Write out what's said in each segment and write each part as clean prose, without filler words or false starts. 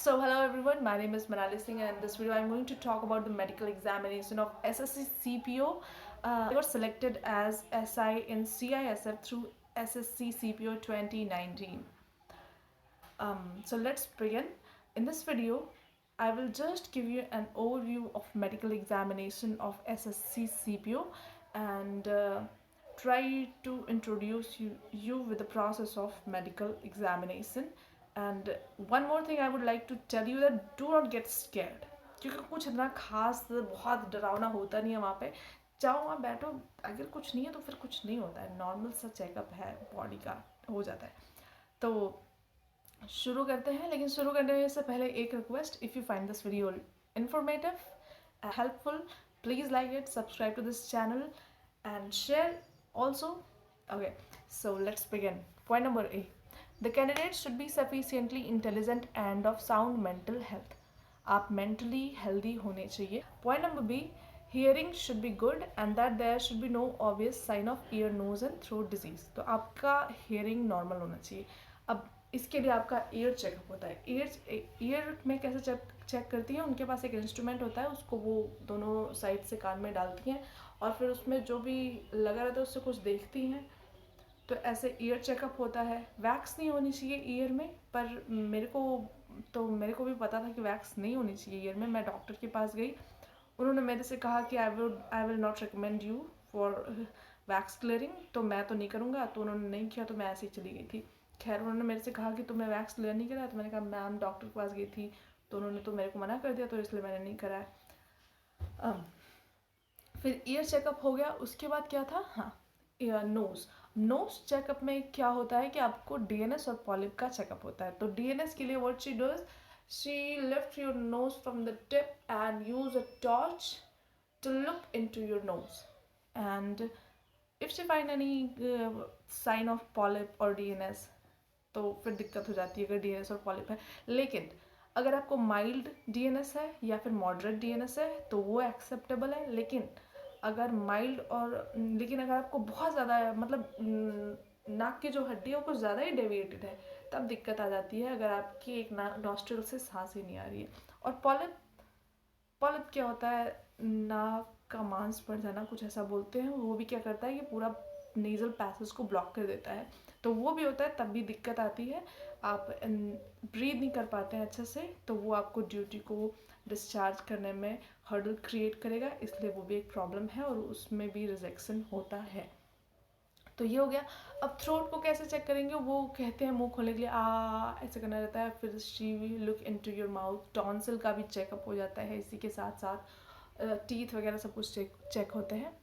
So hello everyone, my name is Manali Singh and in this video I'm going to talk about the medical examination of SSC CPO. I got selected as SI in CISF through SSC CPO 2019. So let's begin. In this video, I will just give you an overview of medical examination of SSC CPO and try to introduce you with the process of medical examination. And one more thing I would like to tell you that do not get scared, क्योंकि कुछ इतना खास बहुत डरावना होता नहीं है वहाँ पे. जाओ वहाँ बैठो, अगर कुछ नहीं है तो फिर कुछ नहीं होता है, नॉर्मल सा चेकअप है, बॉडी का हो जाता है. तो शुरू करते हैं. लेकिन शुरू करने से पहले एक request, if you find this video informative helpful, please like it, subscribe to this channel and share also. Okay, so let's begin. Point number A, the candidate should be sufficiently intelligent and of sound mental health. आप mentally healthy होने चाहिए. Point number B, hearing should be good and that there should be no obvious sign of ear nose and throat disease. तो आपका hearing normal होना चाहिए. अब इसके लिए आपका ईयर चेकअप होता है. ईयर में कैसे चेक करती हैं, उनके पास एक इंस्ट्रूमेंट होता है, उसको वो दोनों साइड से कान में डालती हैं और फिर उसमें जो भी लगा रहता है उससे कुछ देखती हैं. तो ऐसे ईयर चेकअप होता है. वैक्स नहीं होनी चाहिए ईयर में, पर मेरे को भी पता था कि वैक्स नहीं होनी चाहिए ईयर में. मैं डॉक्टर के पास गई, उन्होंने मेरे से कहा कि I will not recommend you for wax clearing. तो मैं तो नहीं करूँगा, तो उन्होंने नहीं किया, तो मैं ऐसे ही चली गई थी. खैर, उन्होंने मेरे से कहा कि तुम्हें वैक्स क्लियर नहीं करा. तो मैंने कहा मैम डॉक्टर के पास गई थी तो उन्होंने तो मेरे को मना कर दिया, तो इसलिए मैंने नहीं कराया. फिर ईयर चेकअप हो गया. उसके बाद क्या था, हाँ, नोज चेकअप में क्या होता है कि आपको डीएनएस और पॉलिप का चेकअप होता है. तो डीएनएस के लिए what she does, she lift your nose from the tip and use a torch to look into your nose and if she find any sign of polyp or DNS तो फिर दिक्कत हो जाती है अगर डीएनएस और पॉलिप है. लेकिन अगर आपको माइल्ड डीएनएस है या फिर मॉडरेट डीएनएस है तो वो एक्सेप्टेबल है. लेकिन अगर आपको बहुत ज़्यादा मतलब नाक की जो हड्डी है वो कुछ ज़्यादा ही डेविएटेड है, तब दिक्कत आ जाती है अगर आपकी एक नॉस्ट्रल से सांस ही नहीं आ रही है. और पॉलिप क्या होता है, नाक का मांस बढ़ जाना, कुछ ऐसा बोलते हैं. वो भी क्या करता है कि पूरा नेजल पैसेज को ब्लॉक कर देता है. तो वो भी होता है, तब भी दिक्कत आती है. आप ब्रीद नहीं कर पाते हैं अच्छे से, तो वो आपको ड्यूटी को डिस्चार्ज करने में हर्डल क्रिएट करेगा. इसलिए वो भी एक प्रॉब्लम है और उसमें भी रिजेक्शन होता है. तो ये हो गया. अब थ्रोट को कैसे चेक करेंगे, वो कहते हैं मुंह खोलने के लिए ऐसे करना रहता है. फिर she look into your mouth. Tonsil का भी चेकअप हो जाता है इसी के साथ साथ. टीथ वगैरह सब कुछ चेक होते हैं.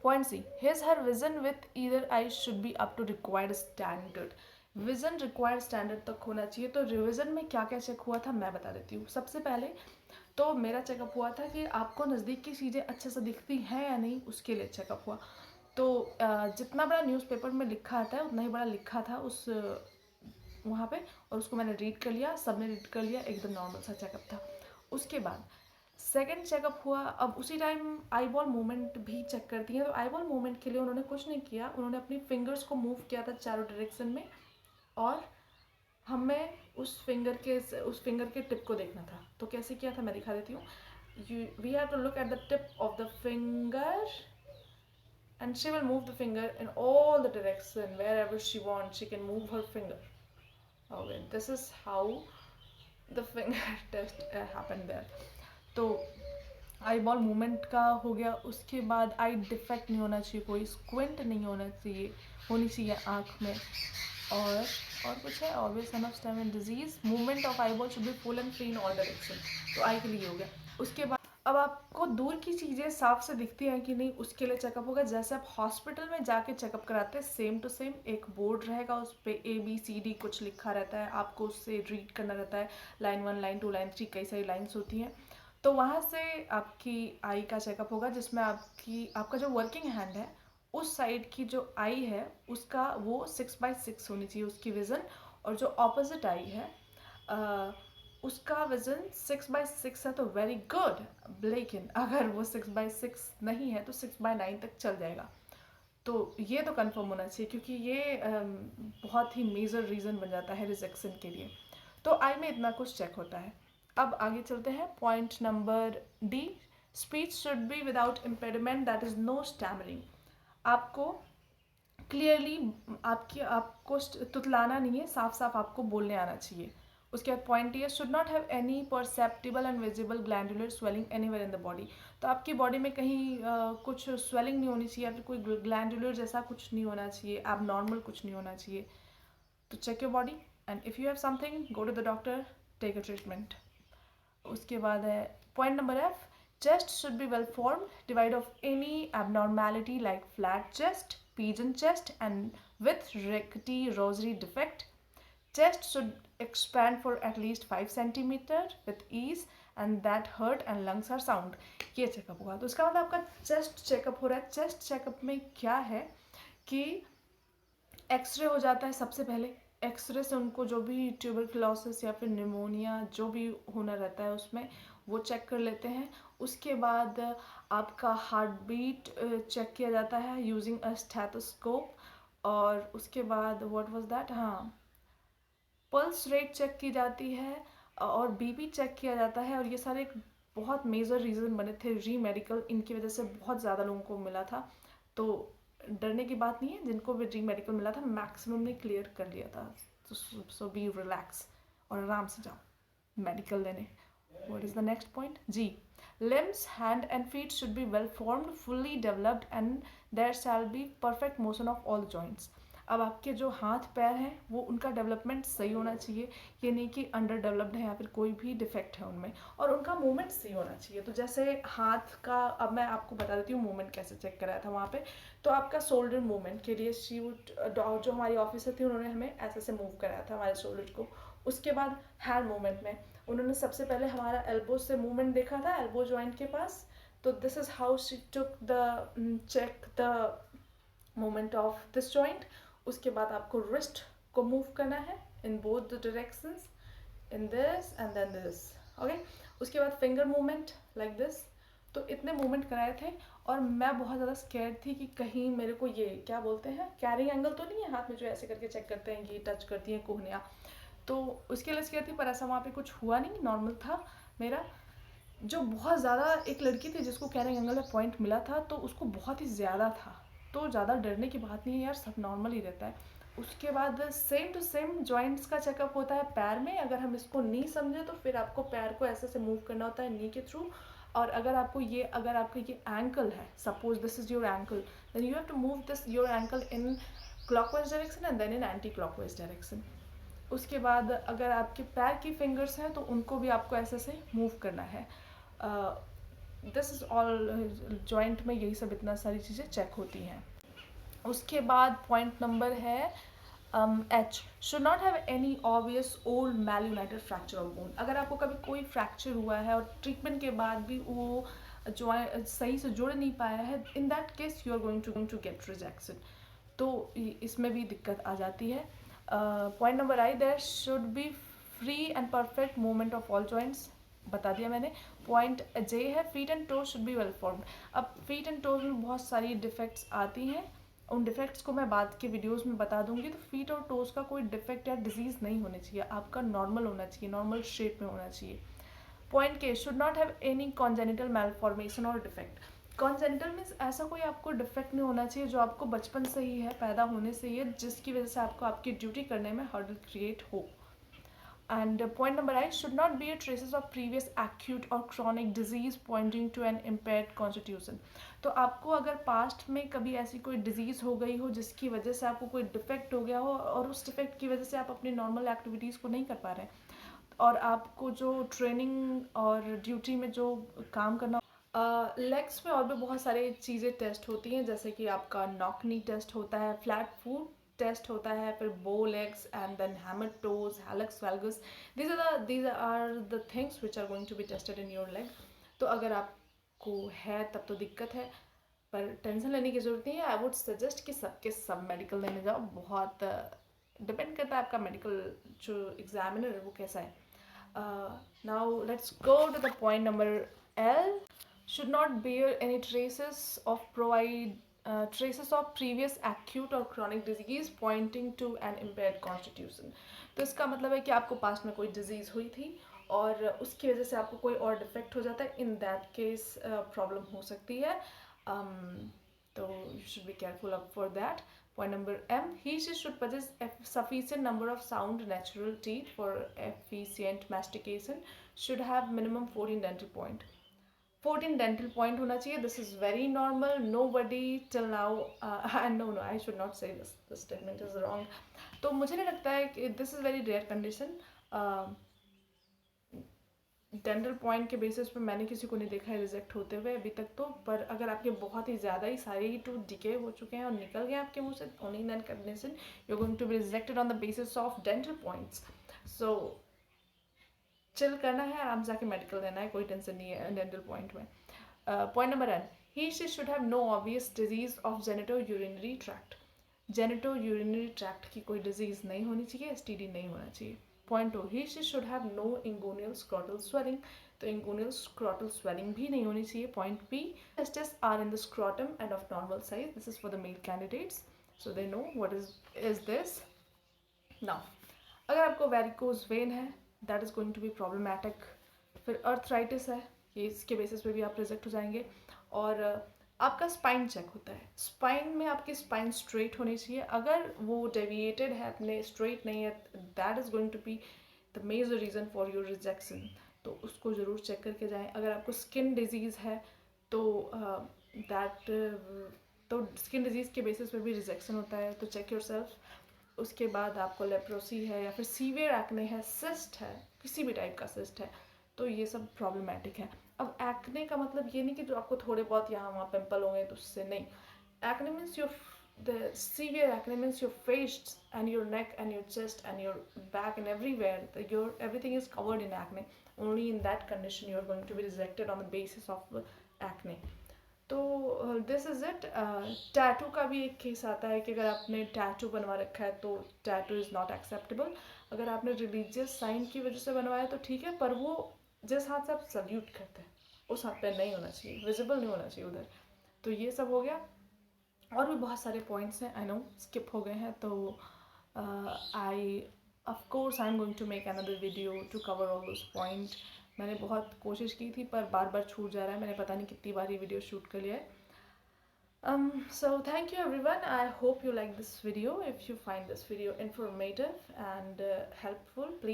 Point C, his her vision with either eye should be up to required standard. Vision required standard तक होना चाहिए. तो रिविजन में क्या क्या चेक हुआ था मैं बता देती हूँ. सबसे पहले तो मेरा चेकअप हुआ था कि आपको नज़दीक की चीज़ें अच्छे से दिखती हैं या नहीं, उसके लिए चेकअप हुआ. तो जितना बड़ा न्यूज़पेपर में लिखा आता है उतना ही बड़ा लिखा था उस वहाँ पे, और उसको मैंने रीड कर लिया. सबने रीड कर लिया, एकदम नॉर्मल सा चेकअप था. उसके बाद सेकेंड चेकअप हुआ. अब उसी टाइम आई बॉल मूवमेंट भी चेक करती हैं. तो आई बॉल मूवमेंट के लिए उन्होंने कुछ नहीं किया, उन्होंने अपनी फिंगर्स को मूव किया था चारों डायरेक्शन में, और हमें उस फिंगर के टिप को देखना था. तो कैसे किया था मैं दिखा देती हूँ. We have to look at the tip of the finger and she will move the finger in all the direction wherever she wants. She can move her finger. Okay, this is how the finger test happened there. तो eye ball movement का हो गया. उसके बाद आई defect नहीं होना चाहिए, कोई स्क्विंट नहीं होनी चाहिए आँख में. और कुछ है, obvious son of stem and disease. Movement of eye ball should be full and free in all direction. तो आई के लिए हो गया. उसके बाद अब आपको दूर की चीज़ें साफ से दिखती हैं कि नहीं, उसके लिए चेकअप होगा. जैसे आप हॉस्पिटल में जाके चेकअप कराते हैं, सेम टू सेम एक बोर्ड रहेगा, उस पर ABCD कुछ लिखा रहता है, आपको उससे रीड करना रहता है. लाइन 1, लाइन 2, लाइन 3, कई सारी लाइन्स होती हैं. तो वहाँ से आपकी आई का चेकअप होगा, जिसमें आपका जो वर्किंग हैंड है उस साइड की जो आई है उसका वो 6/6 होनी चाहिए उसकी विज़न. और जो ऑपोजिट आई है उसका विज़न 6/6 है, तो वेरी गुड. लेकिन अगर वो 6/6 नहीं है तो 6/9 तक चल जाएगा. तो ये तो कंफर्म होना चाहिए, क्योंकि ये बहुत ही मेजर रीज़न बन जाता है रिजेक्शन के लिए. तो आई में इतना कुछ चेक होता है। अब आगे चलते हैं, point number D, speech should be without impediment, that is no stammering. आपको क्लियरली आपको तुतलाना नहीं है, साफ साफ आपको बोलने आना चाहिए। उसके बाद पॉइंट ये, should not have any perceptible and visible glandular swelling anywhere in the body. तो आपकी बॉडी में कहीं कुछ स्वेलिंग नहीं होनी चाहिए, या फिर कोई ग्लैंडुलर जैसा कुछ नहीं होना चाहिए, एबनॉर्मल कुछ नहीं होना चाहिए। तो check your body, and if you have something, go to the doctor, take a treatment. उसके बाद है point number F, chest should be well formed, devoid of any abnormality like flat chest, pigeon chest, and with rickety rosary defect. Chest should expand for at least 5 centimeter with ease, and that heart and lungs are sound. ये checkup होगा। तो उसका मतलब आपका chest checkup हो रहा है। Chest checkup में क्या है कि एक्सरे हो जाता है सबसे पहले। एक्सरे से उनको जो भी ट्यूबरकुलोसिस या फिर निमोनिया जो भी होना रहता है उसमें वो चेक कर लेते हैं। उसके बाद आपका हार्ट बीट चेक किया जाता है यूजिंग अ स्टेथोस्कोप। और उसके बाद व्हाट वाज दैट, हाँ, पल्स रेट चेक की जाती है और बीपी चेक किया जाता है। और ये सारे एक बहुत मेजर रीज़न बने थे री मेडिकल, इनकी वजह से बहुत ज़्यादा लोगों को मिला था। तो डरने की बात नहीं है, जिनको भी री मेडिकल मिला था मैक्सिमम ने क्लियर कर लिया था। तो सो बी रिलैक्स और आराम से जाओ मेडिकल लेने। What is the next point? G. Limbs, hand and feet should be well formed, fully developed, and there shall be perfect motion of all joints. अब आपके जो हाथ पैर हैं वो उनका डेवलपमेंट सही होना चाहिए, ये नहीं कि अंडर डेवलप्ड है या फिर कोई भी डिफेक्ट है उनमें, और उनका मूवमेंट सही होना चाहिए। तो जैसे हाथ का, अब मैं आपको बता देती हूँ मूवमेंट कैसे चेक कराया था वहाँ पे। तो आपका शोल्डर मूवमेंट के लिए जो हमारी ऑफिसर थी उन्होंने हमें ऐसे से मूव कराया था हमारे शोल्डर को। उसके बाद हैंड मूवमेंट में उन्होंने सबसे पहले हमारा एल्बो से मूवमेंट देखा था, एल्बो जॉइंट के पास। तो this is how she took the check the movement of this joint. उसके बाद आपको रिस्ट को मूव करना है in both the directions, in this and then this, okay. उसके बाद फिंगर मूवमेंट लाइक दिस। तो इतने मूवमेंट कराए थे और मैं बहुत ज़्यादा स्कैर्ड थी कि कहीं मेरे को ये क्या बोलते हैं, कैरिंग एंगल तो नहीं है हाथ में जो ऐसे करके चेक करते हैं, ये टच करती हैं कोहनियाँ। तो उसके लिए स्कैर्ड थी, पर ऐसा वहाँ पे कुछ हुआ नहीं, नॉर्मल था मेरा। जो बहुत ज़्यादा एक लड़की थी जिसको कैरिंग एंगल में पॉइंट मिला था, तो उसको बहुत ही ज़्यादा था। तो ज़्यादा डरने की बात नहीं है यार, सब नॉर्मल ही रहता है। उसके बाद सेम टू सेम जॉइंट्स का चेकअप होता है पैर में। अगर हम इसको नी समझे तो फिर आपको पैर को ऐसे से मूव करना होता है नी के थ्रू। और अगर आपका ये एंकल है, suppose this is your ankle, then you have to move this your ankle in clockwise direction and then in anti clockwise direction. उसके बाद अगर आपके पैर की फिंगर्स हैं तो उनको भी आपको ऐसे से मूव करना है। दिस इज़ ऑल, जॉइंट में यही सब इतना सारी चीज़ें चेक होती हैं। उसके बाद पॉइंट नंबर है H, should not have any obvious old malunited fracture of bone. अगर आपको कभी कोई फ्रैक्चर हुआ है और ट्रीटमेंट के बाद भी वो जॉइंट सही से जुड़ नहीं पाया है, in that case you are going to get rejection. तो इसमें भी दिक्कत आ जाती है। Point number I, there should be free and perfect movement of all joints, बता दिया मैंने। पॉइंट जे है, feet and toes should be well formed. अब फीट एंड टोज में बहुत सारी डिफेक्ट्स आती हैं, उन डिफेक्ट्स को मैं बाद के वीडियोस में बता दूंगी। तो फीट और टोज का कोई डिफेक्ट या डिजीज नहीं होनी चाहिए, आपका नॉर्मल होना चाहिए, नॉर्मल शेप में होना चाहिए। Point K, should not have any congenital malformation or defect. Congenital means ऐसा कोई आपको डिफेक्ट नहीं होना चाहिए जो आपको बचपन से ही है, पैदा होने से ही है, जिसकी वजह से आपको आपकी ड्यूटी करने में हर्डल क्रिएट हो। And point number I, should not be a traces of previous acute or chronic disease pointing to an impaired constitution. तो आपको अगर पास्ट में कभी ऐसी कोई डिजीज हो गई हो जिसकी वजह से आपको कोई डिफेक्ट हो गया हो और उस डिफेक्ट की वजह से आप अपनी नॉर्मल एक्टिविटीज़ को नहीं कर पा रहे, और आपको जो ट्रेनिंग और ड्यूटी में जो काम करना, लेग्स में और भी बहुत सारी चीज़ें टेस्ट होती हैं, जैसे कि आपका नॉक नी टेस्ट होता है, फ्लैट फुट टेस्ट होता है, फिर bow legs and then hammer toes, hallux valgus. these are the things which are going to be tested in your leg. तो अगर आपको है तब तो दिक्कत है, पर टेंशन लेने की ज़रूरत नहीं है। आई वुड सजेस्ट कि सबके सब मेडिकल लेने जाओ। बहुत डिपेंड करता है आपका मेडिकल जो एग्जामिनर है वो कैसा है। Now let's go to the point number L, should not bear any traces of traces of previous acute or chronic disease pointing to an impaired constitution. तो इसका मतलब है कि आपको पास्ट में कोई डिजीज़ हुई थी और उसकी वजह से आपको कोई और डिफेक्ट हो जाता है, इन दैट केस प्रॉब्लम हो सकती है. तो you should be careful up for that. Point number M, he she should possess a sufficient number of sound natural teeth for efficient mastication, should have minimum 14 dental point. 14 dental point होना चाहिए. This is very normal. Nobody till now no, I should not say this. This statement is wrong. तो मुझे नहीं लगता है कि this is very rare condition. Dental point के basis पे मैंने किसी को नहीं देखा है रिजेक्ट होते हुए अभी तक तो. पर अगर आपके बहुत ही ज़्यादा ही सारे ही टूथ डिके हो चुके हैं और निकल गए आपके मुंह से, only in that condition you are going to be rejected on the basis of dental points. So chill करना है, आराम से आके मेडिकल देना है, कोई टेंशन नहीं है डेंटल पॉइंट में. Point number N, he she should have no obvious disease of genito urinary tract. Genito urinary tract की कोई डिजीज़ नहीं होनी चाहिए, एसटीडी नहीं होना चाहिए. Point 2, he she should have no inguinal scrotal swelling. तो inguinal scrotal swelling भी नहीं होनी चाहिए. Point B, testes are in the scrotum and of normal size. This is for the male candidates, so they know what is this. Now, अगर आपको varicose vein है, that is going to be problematic. फिर arthritis है, ये इसके basis पे भी आप रिजेक्ट हो जाएंगे. और आपका स्पाइन चेक होता है. स्पाइन में आपकी स्पाइन स्ट्रेट होनी चाहिए. अगर वो डेविएटेड है, अपने स्ट्रेट नहीं है, that is going to be the major reason for your rejection. तो उसको ज़रूर चेक करके जाएं. अगर आपको स्किन डिजीज़ है तो तो स्किन डिजीज़ के बेसिस पर भी रिजेक्शन होता है, तो चेक योर सेल्फ. उसके बाद आपको लेप्रोसी है या फिर सीवियर एक्ने है, सिस्ट है, किसी भी टाइप का सिस्ट है, तो ये सब प्रॉब्लमेटिक है. अब एक्ने का मतलब ये नहीं कि जो आपको थोड़े बहुत यहाँ वहाँ पिंपल होंगे तो उससे नहीं. Acne means your the severe acne means your face and your neck and your chest and your back and everywhere your everything is covered in acne. Only in that condition you are going to be rejected on the basis of acne. तो this is it. Tattoo का भी एक case आता है कि अगर आपने tattoo बनवा रखा है तो टैटू इज़ नॉट एक्सेप्टेबल. अगर आपने रिलीजियस साइन की वजह से बनवाया तो ठीक है, पर वो जिस हाथ से आप सल्यूट करते हैं उस हाथ पे नहीं होना चाहिए, विजिबल नहीं होना चाहिए उधर. तो ये सब हो गया. और भी बहुत सारे पॉइंट्स हैं, आई नो स्किप हो गए हैं. तो of course I am going to make another video to cover all those point. मैंने बहुत कोशिश की थी पर बार बार छूट जा रहा है. मैंने पता नहीं कितनी बार ये वीडियो शूट कर लिया है. So thank you everyone. I hope you like this video. If you find this video informative and helpful, please